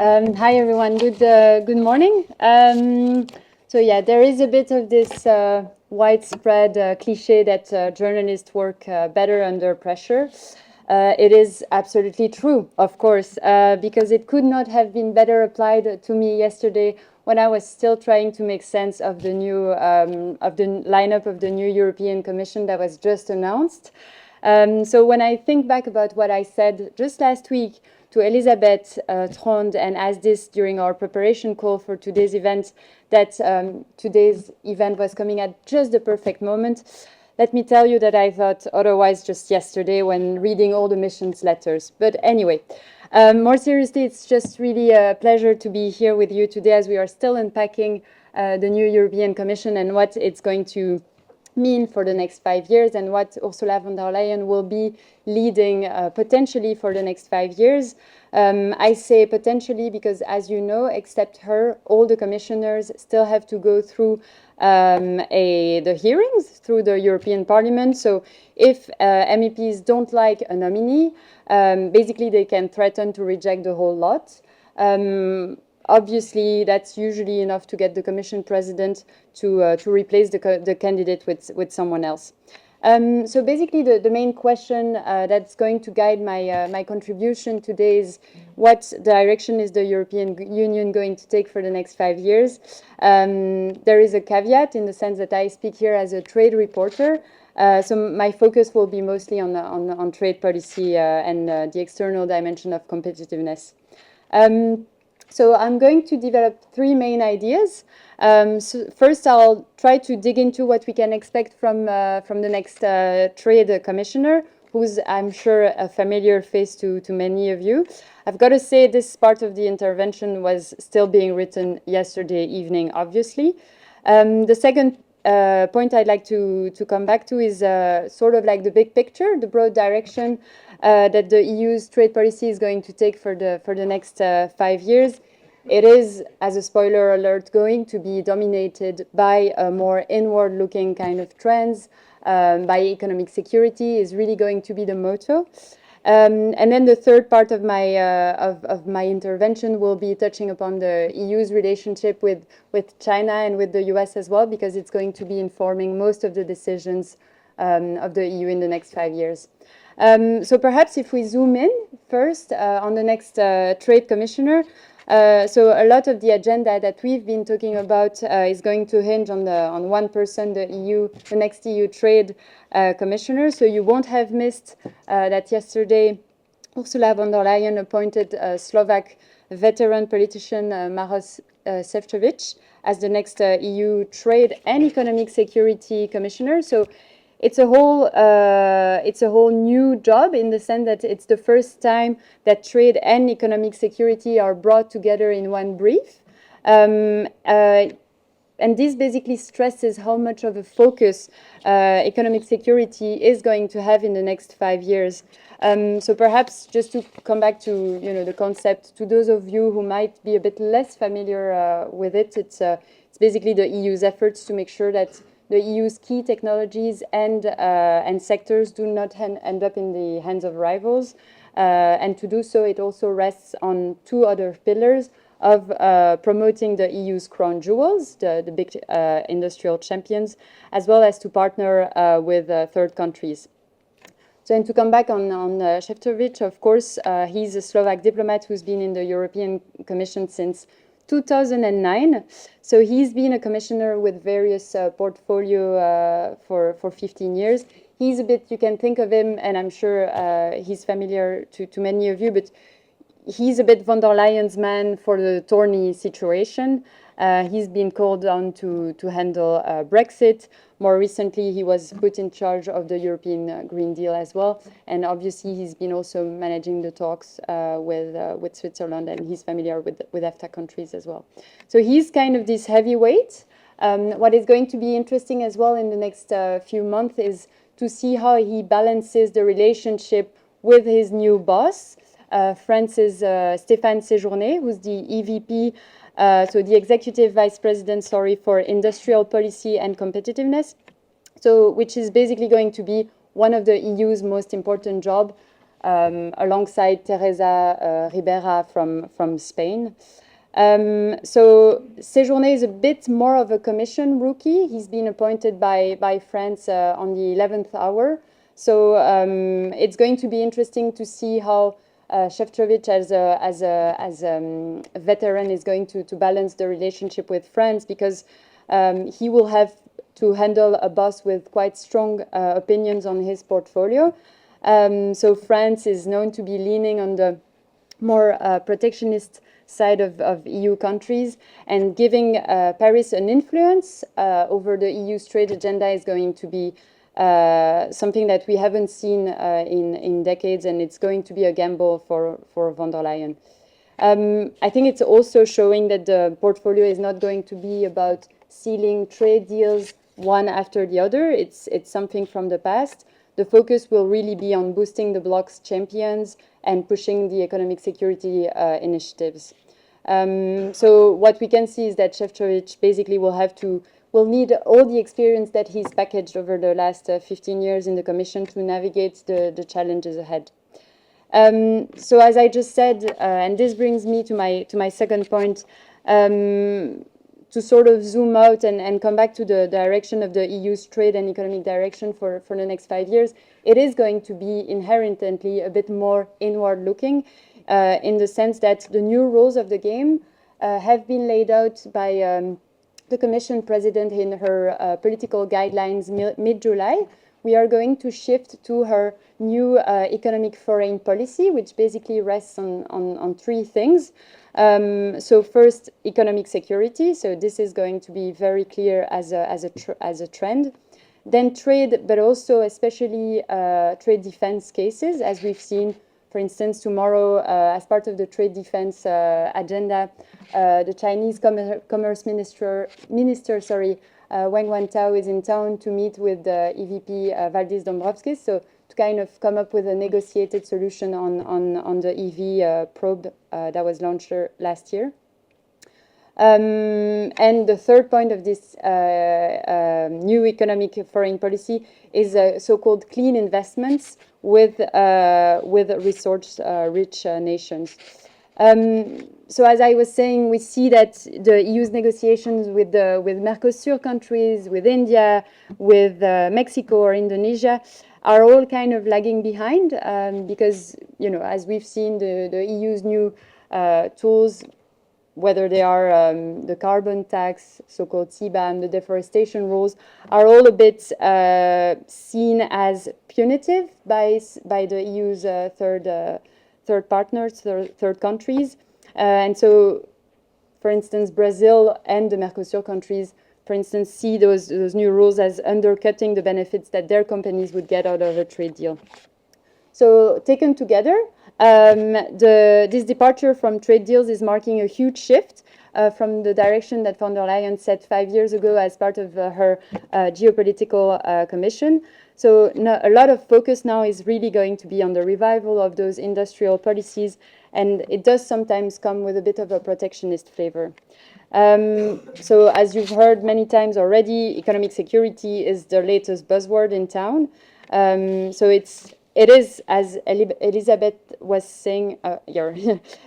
Hi everyone. Good morning. So yeah, there is a bit of this widespread cliche that journalists work better under pressure. It is absolutely true, of course, because it could not have been better applied to me yesterday when I was still trying to make sense of the new of the lineup of the new European Commission that was just announced. So when I think back about what I said just last week to Elisabeth Trond and asked this during our preparation call for today's event, that today's event was coming at just the perfect moment, let me tell you that I thought otherwise just yesterday when reading all the missions letters. But anyway, more seriously, it's just really a pleasure to be here with you today as we are still unpacking the new European Commission and what it's going to mean for the next 5 years and what Ursula von der Leyen will be leading potentially for the next 5 years. I say potentially because, as you know, except her, all the commissioners still have to go through the hearings through the European Parliament. So if MEPs don't like a nominee, basically they can threaten to reject the whole lot. Obviously, that's usually enough to get the Commission President to replace the candidate with someone else. So basically, the main question that's going to guide my contribution today is what direction is the European Union going to take for the next 5 years? There is a caveat in the sense that I speak here as a trade reporter. So my focus will be mostly on trade policy and the external dimension of competitiveness. So I'm going to develop three main ideas. So first, I'll try to dig into what we can expect from the next trade commissioner, who's, I'm sure, a familiar face to many of you. I've got to say this part of the intervention was still being written yesterday evening, obviously. The second point I'd like to come back to is sort of like the big picture, the broad direction that the EU's trade policy is going to take for the next 5 years. It is, as a spoiler alert, going to be dominated by a more inward-looking kind of trends. By economic security is really going to be the motto. And then the third part of my intervention will be touching upon the EU's relationship with China and with the US as well, because it's going to be informing most of the decisions of the EU in the next 5 years. So perhaps if we zoom in first on the next trade commissioner, so a lot of the agenda that we've been talking about is going to hinge on one person, the next EU trade commissioner. So you won't have missed that yesterday Ursula von der Leyen appointed Slovak veteran politician Maros Šefčovič as the next EU trade and economic security commissioner. So it's a whole new job in the sense that it's the first time that trade and economic security are brought together in one brief. And this basically stresses how much of a focus economic security is going to have in the next 5 years. So perhaps just to come back to the concept, to those of you who might be a bit less familiar with it, it's basically the EU's efforts to make sure that the EU's key technologies and sectors do not end up in the hands of rivals. And to do so, it also rests on two other pillars of promoting the EU's crown jewels, the big industrial champions, as well as to partner with third countries. So, and to come back on Šefčovič, of course, he's a Slovak diplomat who's been in the European Commission since 2009. So he's been a commissioner with various portfolio for 15 years. He's a bit, you can think of him, and I'm sure he's familiar to many of you, but he's a bit von der Leyen's man for the thorny situation. He's been called on to handle Brexit. More recently, he was put in charge of the European Green Deal as well. And obviously, he's been also managing the talks with Switzerland, and he's familiar with EFTA countries as well. So he's kind of this heavyweight. What is going to be interesting as well in the next few months is to see how he balances the relationship with his new boss, France's Stéphane Séjourné, who's the EVP, so the Executive Vice President, for Industrial Policy and Competitiveness, so which is basically going to be one of the EU's most important jobs. alongside Teresa Ribera from Spain. So Séjourné is a bit more of a commission rookie. He's been appointed by France on the 11th hour. So it's going to be interesting to see how Šefčovič, as a veteran, is going to balance the relationship with France, because he will have to handle a boss with quite strong opinions on his portfolio. So France is known to be leaning on the more protectionist side of EU countries, and giving Paris an influence over the EU's trade agenda is going to be something that we haven't seen in decades, and it's going to be a gamble for von der Leyen. I think it's also showing that the portfolio is not going to be about sealing trade deals one after the other. It's something from the past. The focus will really be on boosting the bloc's champions and pushing the economic security initiatives. So what we can see is that Šefčovič basically will need all the experience that he's packaged over the last 15 years in the Commission to navigate the challenges ahead. So as I just said, and this brings me to my second point, to sort of zoom out and come back to the direction of the EU's trade and economic direction for the next 5 years, it is going to be inherently a bit more inward-looking, in the sense that the new rules of the game have been laid out by the Commission President in her political guidelines mid-July. We are going to shift to her new economic foreign policy, which basically rests on three things. So first, economic security. So this is going to be very clear as a trend. Then trade, but also especially trade defense cases, as we've seen, for instance, tomorrow, as part of the trade defense agenda, the Chinese Commerce Minister, Wang Wantao, is in town to meet with the EVP Valdis Dombrovskis, so to kind of come up with a negotiated solution on the EV probe that was launched last year. And the third point of this new economic foreign policy is so-called clean investments with resource-rich nations. So as I was saying, we see that the EU's negotiations with Mercosur countries, with India, with Mexico or Indonesia are all kind of lagging behind, because, you know, as we've seen, the EU's new tools, whether they are the carbon tax, so-called CBAM, the deforestation rules, are all a bit seen as punitive by the EU's third partners, third countries. And so, for instance, Brazil and the Mercosur countries, for instance, see those new rules as undercutting the benefits that their companies would get out of a trade deal. So taken together, this departure from trade deals is marking a huge shift from the direction that von der Leyen set 5 years ago as part of her geopolitical commission. So a lot of focus now is really going to be on the revival of those industrial policies, and it does sometimes come with a bit of a protectionist flavor. So as you've heard many times already, economic security is the latest buzzword in town. So it is, as Elizabeth was saying,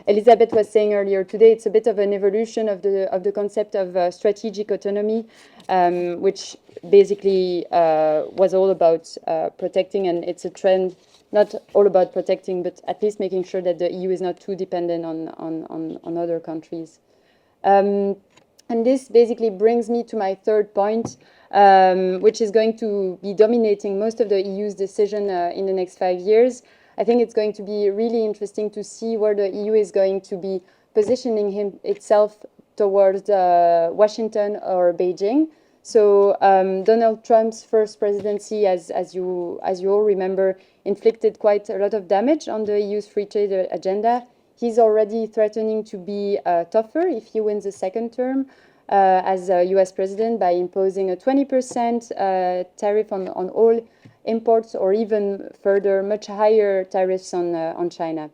Elizabeth was saying earlier today, it's a bit of an evolution of the concept of strategic autonomy, which basically was all about protecting, and it's a trend, not all about protecting, but at least making sure that the EU is not too dependent on other countries. And this basically brings me to my third point, which is going to be dominating most of the EU's decision in the next 5 years. I think it's going to be really interesting to see where the EU is going to be positioning itself towards Washington or Beijing. So Donald Trump's first presidency, as you all remember, inflicted quite a lot of damage on the EU's free trade agenda. He's already threatening to be tougher if he wins a second term as US president by imposing a 20% tariff on all imports, or even further, much higher tariffs on China.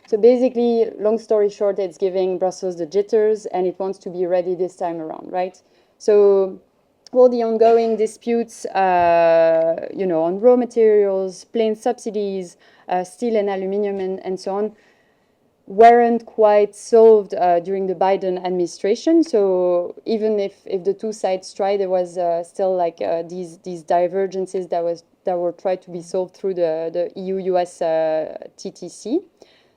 So basically, long story short, it's giving Brussels the jitters, and it wants to be ready this time around, right? So all the ongoing disputes, on raw materials, plain subsidies, steel and aluminium, and so on, weren't quite solved during the Biden administration. So even if the two sides tried, there was still like these divergences that were tried to be solved through the EU-US TTC.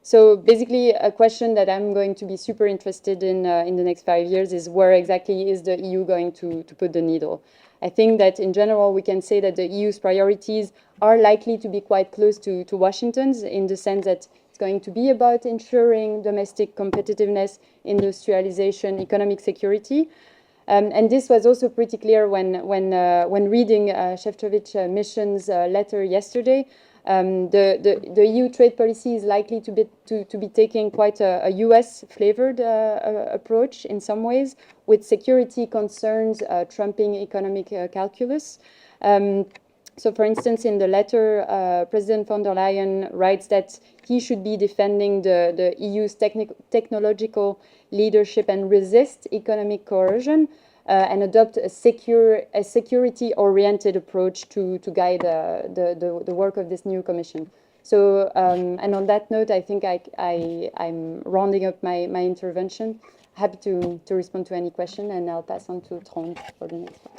So basically, a question that I'm going to be super interested in the next 5 years is where exactly is the EU going to put the needle? I think that in general, we can say that the EU's priorities are likely to be quite close to Washington's, in the sense that it's going to be about ensuring domestic competitiveness, industrialization, economic security. And this was also pretty clear when reading Šefčovič's mission's letter yesterday. The EU trade policy is likely to be taking quite a US flavored approach in some ways, with security concerns trumping economic calculus. So, for instance, in the letter, President von der Leyen writes that he should be defending the EU's technological leadership and resist economic coercion, and adopt a security-oriented approach to guide the work of this new commission. So, and on that note, I think I'm rounding up my intervention. Happy to respond to any question, and I'll pass on to Trond for the next one.